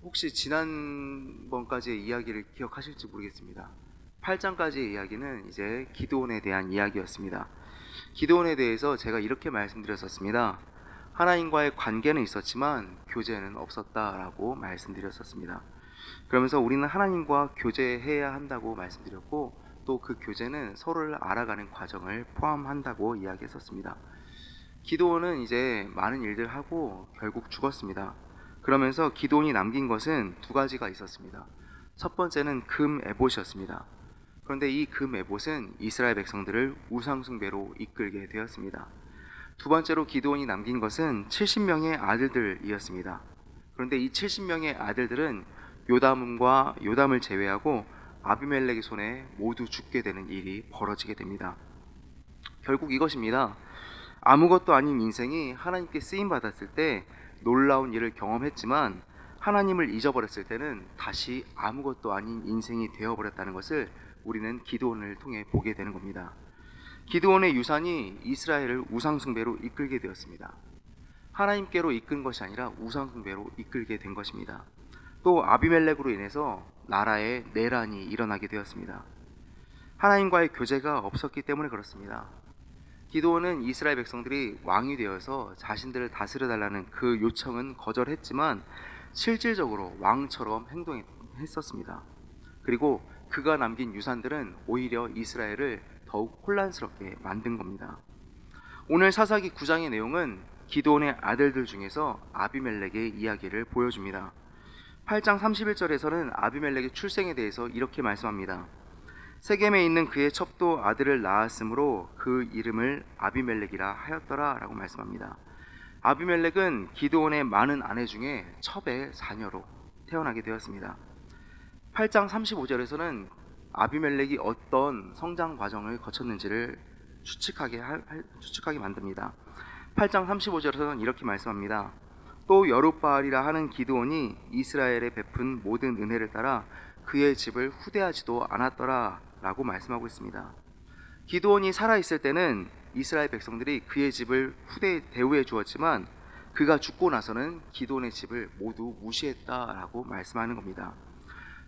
혹시 지난번까지의 이야기를 기억하실지 모르겠습니다. 8장까지의 이야기는 이제 기드온에 대한 이야기였습니다. 기드온에 대해서 제가 이렇게 말씀드렸었습니다. 하나님과의 관계는 있었지만 교제는 없었다라고 말씀드렸었습니다. 그러면서 우리는 하나님과 교제해야 한다고 말씀드렸고, 또 그 교제는 서로를 알아가는 과정을 포함한다고 이야기했었습니다. 기드온은 이제 많은 일들을 하고 결국 죽었습니다. 그러면서 기드온이 남긴 것은 두 가지가 있었습니다. 첫 번째는 금 에봇이었습니다. 그런데 이 금 에봇은 이스라엘 백성들을 우상숭배로 이끌게 되었습니다. 두 번째로 기드온이 남긴 것은 70명의 아들들이었습니다. 그런데 이 70명의 아들들은 요담을 제외하고 아비멜렉의 손에 모두 죽게 되는 일이 벌어지게 됩니다. 결국 이것입니다. 아무것도 아닌 인생이 하나님께 쓰임 받았을 때 놀라운 일을 경험했지만, 하나님을 잊어버렸을 때는 다시 아무것도 아닌 인생이 되어버렸다는 것을 우리는 기드온을 통해 보게 되는 겁니다. 기드온의 유산이 이스라엘을 우상숭배로 이끌게 되었습니다. 하나님께로 이끈 것이 아니라 우상숭배로 이끌게 된 것입니다. 또 아비멜렉으로 인해서 나라에 내란이 일어나게 되었습니다. 하나님과의 교제가 없었기 때문에 그렇습니다. 기드온은 이스라엘 백성들이 왕이 되어서 자신들을 다스려달라는 그 요청은 거절했지만 실질적으로 왕처럼 행동했었습니다. 그리고 그가 남긴 유산들은 오히려 이스라엘을 더욱 혼란스럽게 만든 겁니다. 오늘 사사기 9장의 내용은 기드온의 아들들 중에서 아비멜렉의 이야기를 보여줍니다. 8장 31절에서는 아비멜렉의 출생에 대해서 이렇게 말씀합니다. 세겜에 있는 그의 첩도 아들을 낳았으므로 그 이름을 아비멜렉이라 하였더라 라고 말씀합니다. 아비멜렉은 기드온의 많은 아내 중에 첩의 자녀로 태어나게 되었습니다. 8장 35절에서는 아비멜렉이 어떤 성장 과정을 거쳤는지를 추측하게 만듭니다. 8장 35절에서는 이렇게 말씀합니다. 또 여룻바알이라 하는 기드온이 이스라엘에 베푼 모든 은혜를 따라 그의 집을 후대하지도 않았더라 라고 말씀하고 있습니다. 기드온이 살아있을 때는 이스라엘 백성들이 그의 집을 대우해 주었지만, 그가 죽고 나서는 기드온의 집을 모두 무시했다라고 말씀하는 겁니다.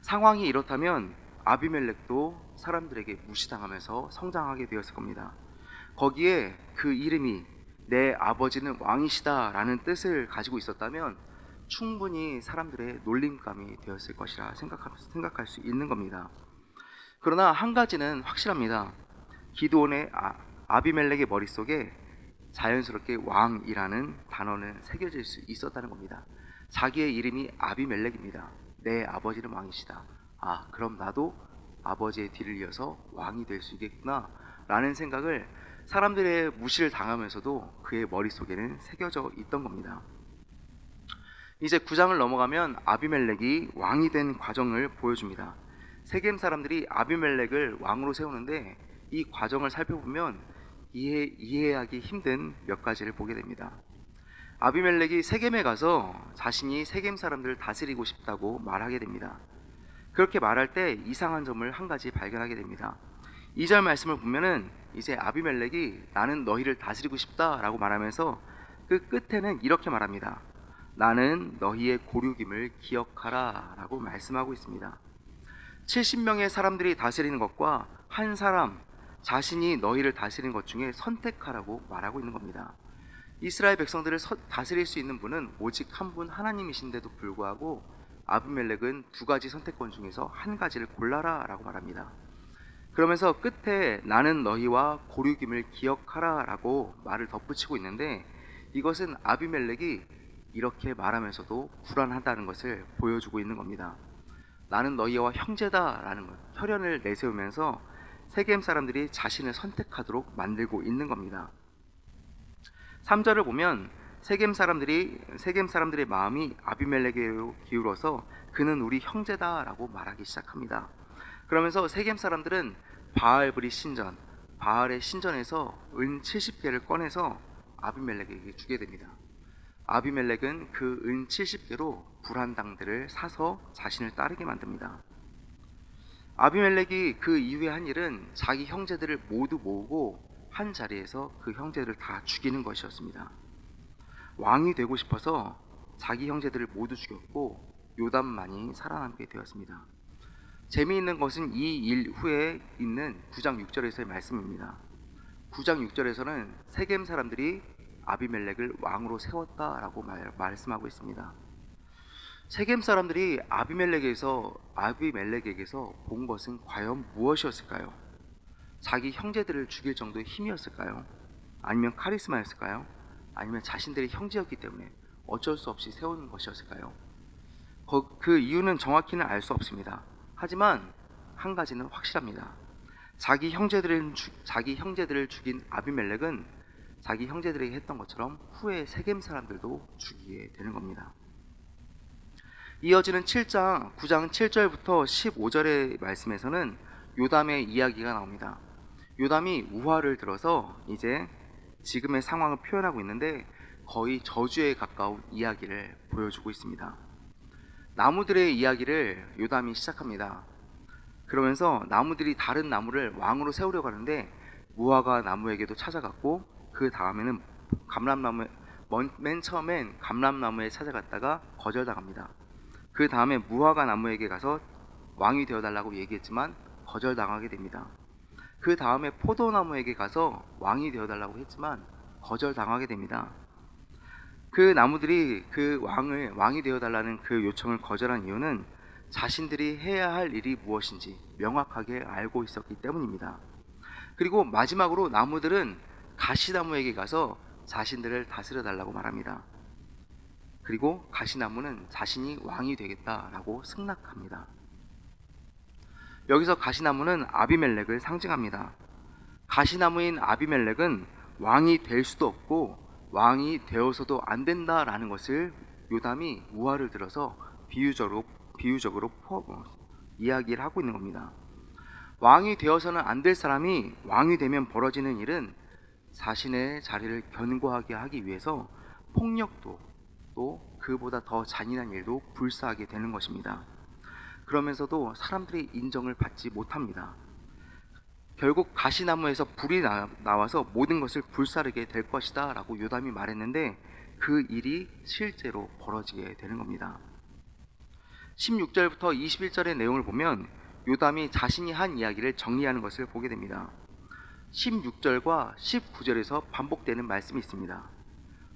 상황이 이렇다면 아비멜렉도 사람들에게 무시당하면서 성장하게 되었을 겁니다. 거기에 그 이름이 내 아버지는 왕이시다 라는 뜻을 가지고 있었다면 충분히 사람들의 놀림감이 되었을 것이라 생각할 수 있는 겁니다. 그러나 한 가지는 확실합니다. 기드온의 아비멜렉의 머릿속에 자연스럽게 왕이라는 단어는 새겨질 수 있었다는 겁니다. 자기의 이름이 아비멜렉입니다. 내 아버지는 왕이시다. 그럼 나도 아버지의 뒤를 이어서 왕이 될 수 있겠구나 라는 생각을 사람들의 무시를 당하면서도 그의 머릿속에는 새겨져 있던 겁니다. 이제 9장을 넘어가면 아비멜렉이 왕이 된 과정을 보여줍니다. 세겜 사람들이 아비멜렉을 왕으로 세우는데 이 과정을 살펴보면 이해하기 힘든 몇 가지를 보게 됩니다. 아비멜렉이 세겜에 가서 자신이 세겜 사람들을 다스리고 싶다고 말하게 됩니다. 그렇게 말할 때 이상한 점을 한 가지 발견하게 됩니다. 2절 말씀을 보면은 이제 아비멜렉이 나는 너희를 다스리고 싶다라고 말하면서 그 끝에는 이렇게 말합니다. 나는 너희의 고륙임을 기억하라 라고 말씀하고 있습니다. 70명의 사람들이 다스리는 것과 한 사람 자신이 너희를 다스리는 것 중에 선택하라고 말하고 있는 겁니다. 이스라엘 백성들을 다스릴 수 있는 분은 오직 한 분 하나님이신데도 불구하고 아비멜렉은 두 가지 선택권 중에서 한 가지를 골라라 라고 말합니다. 그러면서 끝에 나는 너희와 고륙임을 기억하라 라고 말을 덧붙이고 있는데, 이것은 아비멜렉이 이렇게 말하면서도 불안하다는 것을 보여주고 있는 겁니다. 나는 너희와 형제다라는 것, 혈연을 내세우면서 세겜 사람들이 자신을 선택하도록 만들고 있는 겁니다. 3절을 보면 세겜 사람들의 마음이 아비멜렉에게로 기울어서 그는 우리 형제다라고 말하기 시작합니다. 그러면서 세겜 사람들은 바알브리 신전, 바알의 신전에서 은 70개를 꺼내서 아비멜렉에게 주게 됩니다. 아비멜렉은 그 은 70개로 불안당들을 사서 자신을 따르게 만듭니다. 아비멜렉이 그 이후에 한 일은 자기 형제들을 모두 모으고 한 자리에서 그 형제들을 다 죽이는 것이었습니다. 왕이 되고 싶어서 자기 형제들을 모두 죽였고, 요담만이 살아남게 되었습니다. 재미있는 것은 이 일 후에 있는 9장 6절에서의 말씀입니다. 9장 6절에서는 세겜 사람들이 아비멜렉을 왕으로 세웠다라고 말씀하고 있습니다. 세겜 사람들이 아비멜렉에게서 본 것은 과연 무엇이었을까요? 자기 형제들을 죽일 정도의 힘이었을까요? 아니면 카리스마였을까요? 아니면 자신들의 형제였기 때문에 어쩔 수 없이 세우는 것이었을까요? 그 이유는 정확히는 알 수 없습니다. 하지만 한 가지는 확실합니다. 자기 형제들을 죽인 아비멜렉은 자기 형제들에게 했던 것처럼 후에 세겜 사람들도 죽이게 되는 겁니다. 이어지는 9장 7절부터 15절의 말씀에서는 요담의 이야기가 나옵니다. 요담이 우화를 들어서 이제 지금의 상황을 표현하고 있는데 거의 저주에 가까운 이야기를 보여주고 있습니다. 나무들의 이야기를 요담이 시작합니다. 그러면서 나무들이 다른 나무를 왕으로 세우려고 하는데 무화과 나무에게도 찾아갔고, 그 다음에는 맨 처음엔 감람나무에 찾아갔다가 거절당합니다. 그 다음에 무화과 나무에게 가서 왕이 되어달라고 얘기했지만 거절당하게 됩니다. 그 다음에 포도나무에게 가서 왕이 되어달라고 했지만 거절당하게 됩니다. 그 나무들이 그 왕이 되어달라는 그 요청을 거절한 이유는 자신들이 해야 할 일이 무엇인지 명확하게 알고 있었기 때문입니다. 그리고 마지막으로 나무들은 가시나무에게 가서 자신들을 다스려 달라고 말합니다. 그리고 가시나무는 자신이 왕이 되겠다라고 승낙합니다. 여기서 가시나무는 아비멜렉을 상징합니다. 가시나무인 아비멜렉은 왕이 될 수도 없고 왕이 되어서도 안 된다라는 것을 요담이 우화를 들어서 비유적으로 이야기를 하고 있는 겁니다. 왕이 되어서는 안 될 사람이 왕이 되면 벌어지는 일은 자신의 자리를 견고하게 하기 위해서 폭력도, 또 그보다 더 잔인한 일도 불사하게 되는 것입니다. 그러면서도 사람들이 인정을 받지 못합니다. 결국 가시나무에서 불이 나와서 모든 것을 불사르게 될 것이다 라고 요담이 말했는데 그 일이 실제로 벌어지게 되는 겁니다. 16절부터 21절의 내용을 보면 요담이 자신이 한 이야기를 정리하는 것을 보게 됩니다. 16절과 19절에서 반복되는 말씀이 있습니다.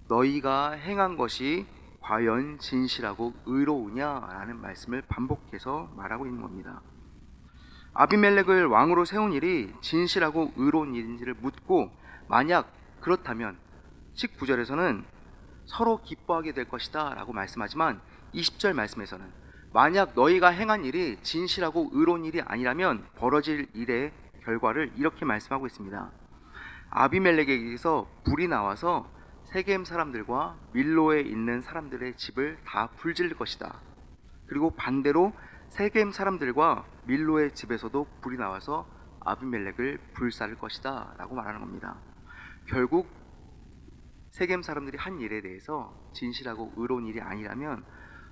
너희가 행한 것이 과연 진실하고 의로우냐라는 말씀을 반복해서 말하고 있는 겁니다. 아비멜렉을 왕으로 세운 일이 진실하고 의로운 일인지를 묻고, 만약 그렇다면 19절에서는 서로 기뻐하게 될 것이다 라고 말씀하지만 20절 말씀에서는 만약 너희가 행한 일이 진실하고 의로운 일이 아니라면 벌어질 일의 결과를 이렇게 말씀하고 있습니다. 아비멜렉에게서 불이 나와서 세겜 사람들과 밀로에 있는 사람들의 집을 다 불질 것이다. 그리고 반대로 세겜 사람들과 밀로의 집에서도 불이 나와서 아비멜렉을 불살을 것이다 라고 말하는 겁니다. 결국 세겜 사람들이 한 일에 대해서 진실하고 의로운 일이 아니라면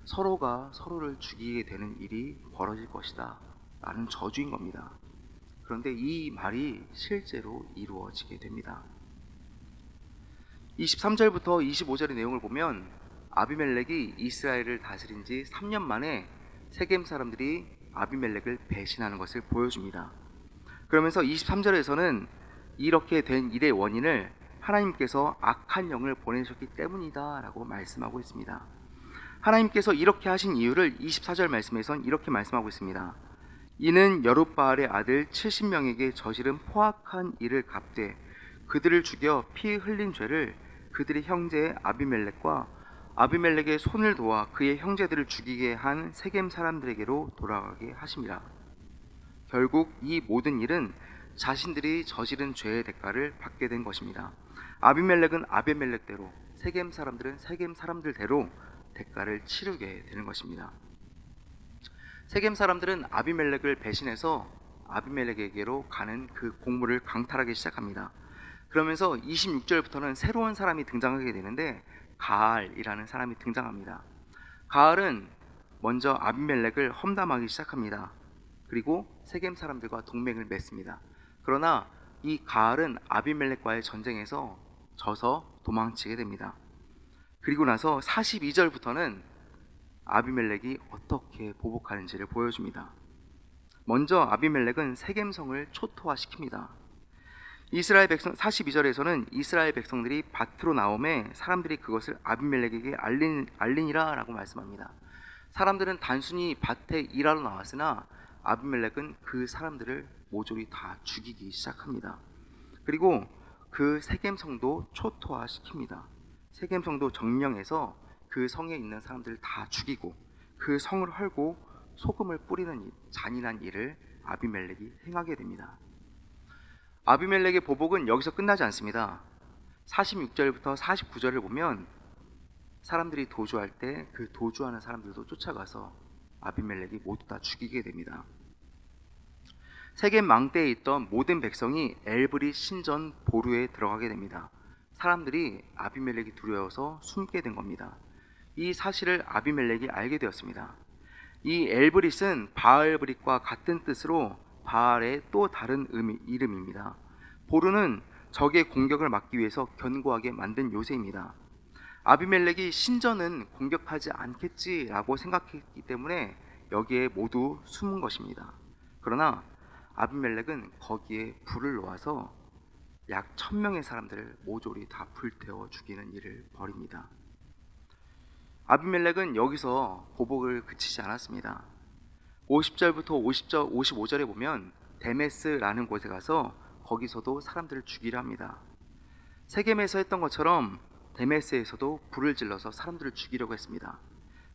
서로가 서로를 죽이게 되는 일이 벌어질 것이다 라는 저주인 겁니다. 그런데 이 말이 실제로 이루어지게 됩니다. 23절부터 25절의 내용을 보면 아비멜렉이 이스라엘을 다스린 지 3년 만에 세겜 사람들이 아비멜렉을 배신하는 것을 보여줍니다. 그러면서 23절에서는 이렇게 된 일의 원인을 하나님께서 악한 영을 보내셨기 때문이다 라고 말씀하고 있습니다. 하나님께서 이렇게 하신 이유를 24절 말씀에선 이렇게 말씀하고 있습니다. 이는 여룻바알의 아들 70명에게 저지른 포악한 일을 갚되 그들을 죽여 피 흘린 죄를 그들의 형제 아비멜렉과 아비멜렉의 손을 도와 그의 형제들을 죽이게 한 세겜 사람들에게로 돌아가게 하심이라. 결국 이 모든 일은 자신들이 저지른 죄의 대가를 받게 된 것입니다. 아비멜렉은 아비멜렉대로, 세겜 사람들은 세겜 사람들대로 대가를 치르게 되는 것입니다. 세겜 사람들은 아비멜렉을 배신해서 아비멜렉에게로 가는 그 공물을 강탈하기 시작합니다. 그러면서 26절부터는 새로운 사람이 등장하게 되는데 가알이라는 사람이 등장합니다. 가알은 먼저 아비멜렉을 험담하기 시작합니다. 그리고 세겜 사람들과 동맹을 맺습니다. 그러나 이 가알은 아비멜렉과의 전쟁에서 져서 도망치게 됩니다. 그리고 나서 42절부터는 아비멜렉이 어떻게 보복하는지를 보여줍니다. 먼저 아비멜렉은 세겜성을 초토화시킵니다. 이스라엘 백성 42절에서는 이스라엘 백성들이 밭으로 나오매 사람들이 그것을 아비멜렉에게 알리니라라고 말씀합니다. 사람들은 단순히 밭에 일하러 나왔으나 아비멜렉은 그 사람들을 모조리 다 죽이기 시작합니다. 그리고 그 세겜성도 초토화시킵니다. 세겜성도 정령해서 그 성에 있는 사람들을 다 죽이고 그 성을 헐고 소금을 뿌리는 잔인한 일을 아비멜렉이 행하게 됩니다. 아비멜렉의 보복은 여기서 끝나지 않습니다. 46절부터 49절을 보면 사람들이 도주할 때 그 도주하는 사람들도 쫓아가서 아비멜렉이 모두 다 죽이게 됩니다. 세겜 망대에 있던 모든 백성이 엘브릿 신전 보루에 들어가게 됩니다. 사람들이 아비멜렉이 두려워서 숨게 된 겁니다. 이 사실을 아비멜렉이 알게 되었습니다. 이 엘브릿은 바알브릿과 같은 뜻으로 바알의 또 다른 이름입니다. 보루는 적의 공격을 막기 위해서 견고하게 만든 요새입니다. 아비멜렉이 신전은 공격하지 않겠지라고 생각했기 때문에 여기에 모두 숨은 것입니다. 그러나 아비멜렉은 거기에 불을 놓아서 약 1000명의 사람들을 모조리 다 불태워 죽이는 일을 벌입니다. 아비멜렉은 여기서 보복을 그치지 않았습니다. 50절부터 55절에 보면 데메스라는 곳에 가서 거기서도 사람들을 죽이려 합니다. 세겜에서 했던 것처럼 데메스에서도 불을 질러서 사람들을 죽이려고 했습니다.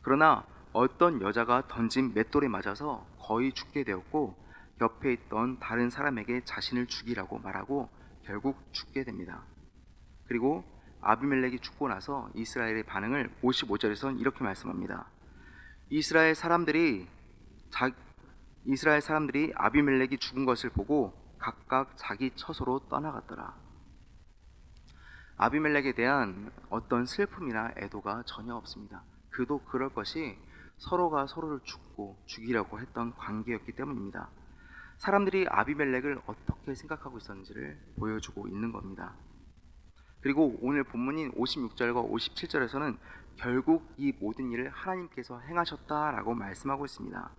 그러나 어떤 여자가 던진 맷돌에 맞아서 거의 죽게 되었고 옆에 있던 다른 사람에게 자신을 죽이라고 말하고 결국 죽게 됩니다. 그리고 아비멜렉이 죽고 나서 이스라엘의 반응을 55절에서는 이렇게 말씀합니다. 이스라엘 사람들이 아비멜렉이 죽은 것을 보고 각각 자기 처소로 떠나갔더라. 아비멜렉에 대한 어떤 슬픔이나 애도가 전혀 없습니다. 그도 그럴 것이 서로가 서로를 죽이려고 했던 관계였기 때문입니다. 사람들이 아비멜렉을 어떻게 생각하고 있었는지를 보여주고 있는 겁니다. 그리고 오늘 본문인 56절과 57절에서는 결국 이 모든 일을 하나님께서 행하셨다라고 말씀하고 있습니다.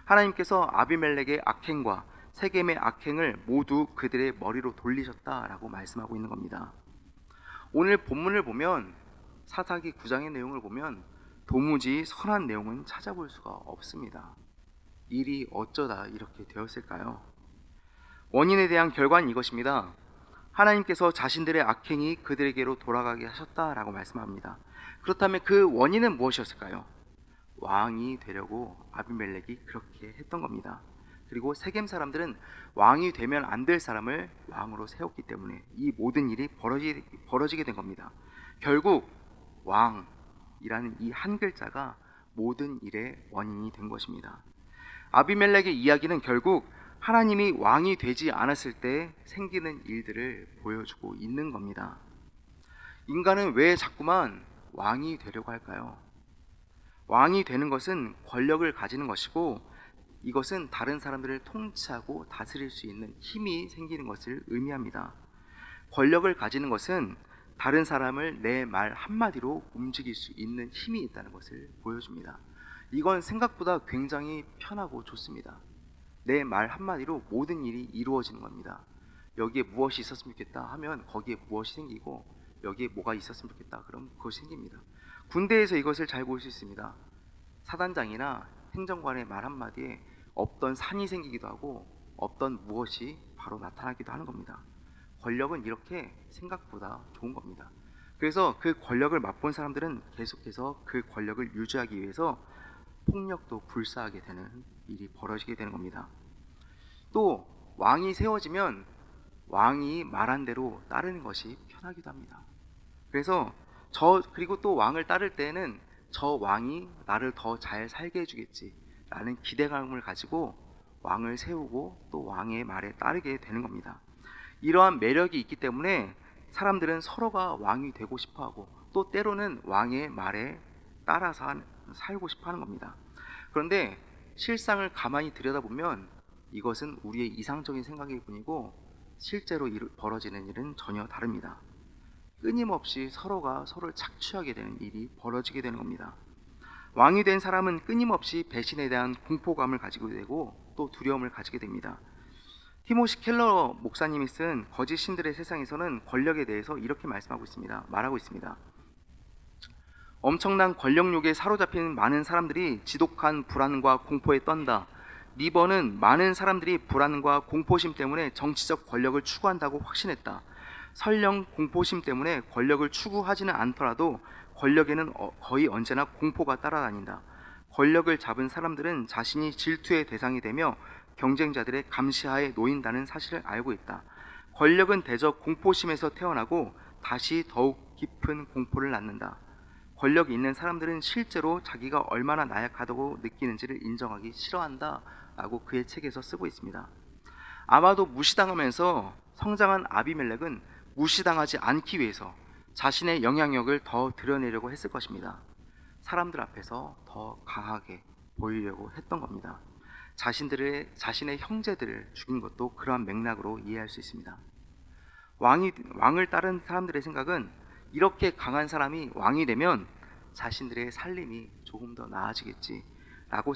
하나님께서 아비멜렉의 악행과 세겜의 악행을 모두 그들의 머리로 돌리셨다라고 말씀하고 있는 겁니다. 오늘 본문을 보면 사사기 9장의 내용을 보면 도무지 선한 내용은 찾아볼 수가 없습니다. 일이 어쩌다 이렇게 되었을까요? 원인에 대한 결과는 이것입니다. 하나님께서 자신들의 악행이 그들에게로 돌아가게 하셨다라고 말씀합니다. 그렇다면 그 원인은 무엇이었을까요? 왕이 되려고 아비멜렉이 그렇게 했던 겁니다. 그리고 세겜 사람들은 왕이 되면 안 될 사람을 왕으로 세웠기 때문에 이 모든 일이 벌어지게 된 겁니다. 결국 왕이라는 이 한 글자가 모든 일의 원인이 된 것입니다. 아비멜렉의 이야기는 결국 하나님이 왕이 되지 않았을 때 생기는 일들을 보여주고 있는 겁니다. 인간은 왜 자꾸만 왕이 되려고 할까요? 왕이 되는 것은 권력을 가지는 것이고 이것은 다른 사람들을 통치하고 다스릴 수 있는 힘이 생기는 것을 의미합니다. 권력을 가지는 것은 다른 사람을 내 말 한마디로 움직일 수 있는 힘이 있다는 것을 보여줍니다. 이건 생각보다 굉장히 편하고 좋습니다. 내 말 한마디로 모든 일이 이루어지는 겁니다. 여기에 무엇이 있었으면 좋겠다 하면 거기에 무엇이 생기고 여기에 뭐가 있었으면 좋겠다 그럼 그것이 생깁니다. 군대에서 이것을 잘 볼 수 있습니다. 사단장이나 행정관의 말 한마디에 없던 산이 생기기도 하고 없던 무엇이 바로 나타나기도 하는 겁니다. 권력은 이렇게 생각보다 좋은 겁니다. 그래서 그 권력을 맛본 사람들은 계속해서 그 권력을 유지하기 위해서 폭력도 불사하게 되는 일이 벌어지게 되는 겁니다. 또 왕이 세워지면 왕이 말한 대로 따르는 것이 편하기도 합니다. 그리고 또 왕을 따를 때에는 저 왕이 나를 더 잘 살게 해주겠지 라는 기대감을 가지고 왕을 세우고 또 왕의 말에 따르게 되는 겁니다. 이러한 매력이 있기 때문에 사람들은 서로가 왕이 되고 싶어하고 또 때로는 왕의 말에 따라서 살고 싶어하는 겁니다. 그런데 실상을 가만히 들여다보면 이것은 우리의 이상적인 생각일 뿐이고 실제로 벌어지는 일은 전혀 다릅니다. 끊임없이 서로가 서로를 착취하게 되는 일이 벌어지게 되는 겁니다. 왕이 된 사람은 끊임없이 배신에 대한 공포감을 가지게 되고 또 두려움을 가지게 됩니다. 티모시 켈러 목사님이 쓴 거짓 신들의 세상에서는 권력에 대해서 이렇게 말하고 있습니다. 엄청난 권력욕에 사로잡힌 많은 사람들이 지독한 불안과 공포에 떤다. 리버는 많은 사람들이 불안과 공포심 때문에 정치적 권력을 추구한다고 확신했다. 설령 공포심 때문에 권력을 추구하지는 않더라도 권력에는 거의 언제나 공포가 따라다닌다. 권력을 잡은 사람들은 자신이 질투의 대상이 되며 경쟁자들의 감시하에 놓인다는 사실을 알고 있다. 권력은 대적 공포심에서 태어나고 다시 더욱 깊은 공포를 낳는다. 권력이 있는 사람들은 실제로 자기가 얼마나 나약하다고 느끼는지를 인정하기 싫어한다 라고 그의 책에서 쓰고 있습니다. 아마도 무시당하면서 성장한 아비멜렉은 무시당하지 않기 위해서 자신의 영향력을 더 드러내려고 했을 것입니다. 사람들 앞에서 더 강하게 보이려고 했던 겁니다. 자신의 형제들을 죽인 것도 그러한 맥락으로 이해할 수 있습니다. 왕을 따른 사람들의 생각은 이렇게 강한 사람이 왕이 되면 자신들의 살림이 조금 더 나아지겠지라고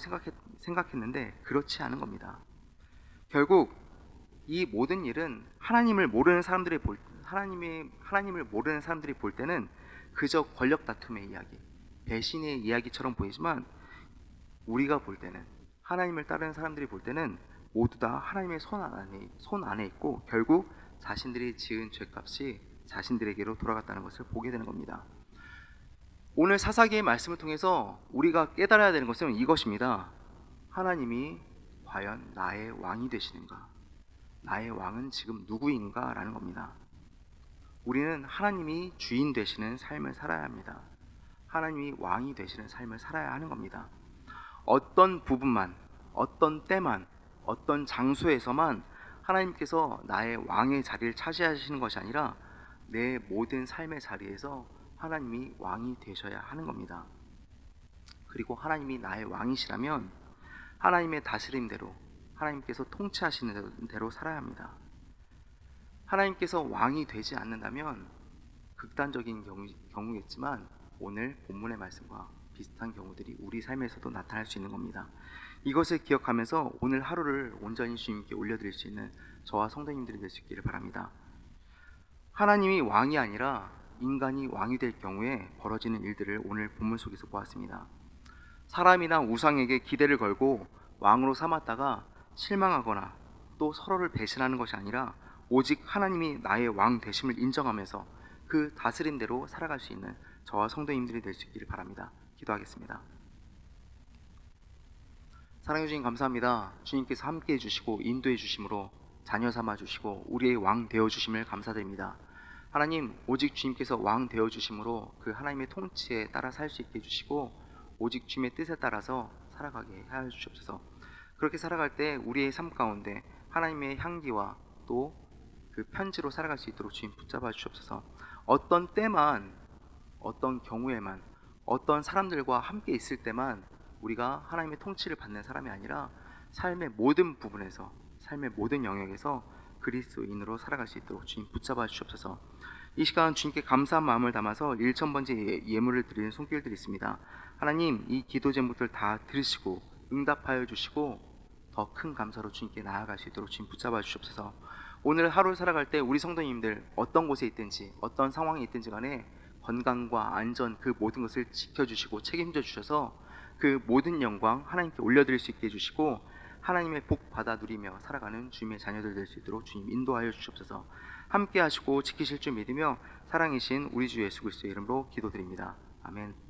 생각했는데 그렇지 않은 겁니다. 결국 이 모든 일은 하나님을 모르는 사람들이 볼 때는 그저 권력 다툼의 이야기, 배신의 이야기처럼 보이지만 우리가 볼 때는, 하나님을 따르는 사람들이 볼 때는 모두 다 하나님의 손 안에 있고 결국 자신들이 지은 죄값이 자신들에게로 돌아갔다는 것을 보게 되는 겁니다. 오늘 사사기의 말씀을 통해서 우리가 깨달아야 되는 것은 이것입니다. 하나님이 과연 나의 왕이 되시는가? 나의 왕은 지금 누구인가? 라는 겁니다. 우리는 하나님이 주인 되시는 삶을 살아야 합니다. 하나님이 왕이 되시는 삶을 살아야 하는 겁니다. 어떤 부분만, 어떤 때만, 어떤 장소에서만 하나님께서 나의 왕의 자리를 차지하시는 것이 아니라 내 모든 삶의 자리에서 하나님이 왕이 되셔야 하는 겁니다. 그리고 하나님이 나의 왕이시라면 하나님의 다스림대로, 하나님께서 통치하시는 대로 살아야 합니다. 하나님께서 왕이 되지 않는다면 극단적인 경우겠지만 오늘 본문의 말씀과 비슷한 경우들이 우리 삶에서도 나타날 수 있는 겁니다. 이것을 기억하면서 오늘 하루를 온전히 주님께 올려드릴 수 있는 저와 성도님들이 될 수 있기를 바랍니다. 하나님이 왕이 아니라 인간이 왕이 될 경우에 벌어지는 일들을 오늘 본문 속에서 보았습니다. 사람이나 우상에게 기대를 걸고 왕으로 삼았다가 실망하거나 또 서로를 배신하는 것이 아니라 오직 하나님이 나의 왕 되심을 인정하면서 그 다스림대로 살아갈 수 있는 저와 성도님들이 될 수 있기를 바랍니다. 기도하겠습니다. 사랑해 주님 감사합니다. 주님께서 함께 해주시고 인도해 주심으로 자녀 삼아 주시고 우리의 왕 되어 주심을 감사드립니다. 하나님, 오직 주님께서 왕 되어 주심으로 그 하나님의 통치에 따라 살 수 있게 해주시고 오직 주님의 뜻에 따라서 살아가게 하여 주옵소서. 그렇게 살아갈 때 우리의 삶 가운데 하나님의 향기와 또 그 편지로 살아갈 수 있도록 주님 붙잡아 주옵소서. 어떤 때만, 어떤 경우에만, 어떤 사람들과 함께 있을 때만 우리가 하나님의 통치를 받는 사람이 아니라 삶의 모든 부분에서, 삶의 모든 영역에서 그리스도인으로 살아갈 수 있도록 주님 붙잡아 주옵소서. 이 시간 주님께 감사한 마음을 담아서 1000번째 예물을 드리는 손길들이 있습니다. 하나님, 이 기도 제목들 다 들으시고 응답하여 주시고 더 큰 감사로 주님께 나아갈 수 있도록 주님 붙잡아 주옵소서. 오늘 하루 살아갈 때 우리 성도님들 어떤 곳에 있든지 어떤 상황에 있든지 간에 건강과 안전 그 모든 것을 지켜주시고 책임져 주셔서 그 모든 영광 하나님께 올려드릴 수 있게 해주시고 하나님의 복 받아 누리며 살아가는 주님의 자녀들 될 수 있도록 주님 인도하여 주옵소서. 함께 하시고 지키실 줄 믿으며 사랑이신 우리 주 예수 그리스도의 이름으로 기도드립니다. 아멘.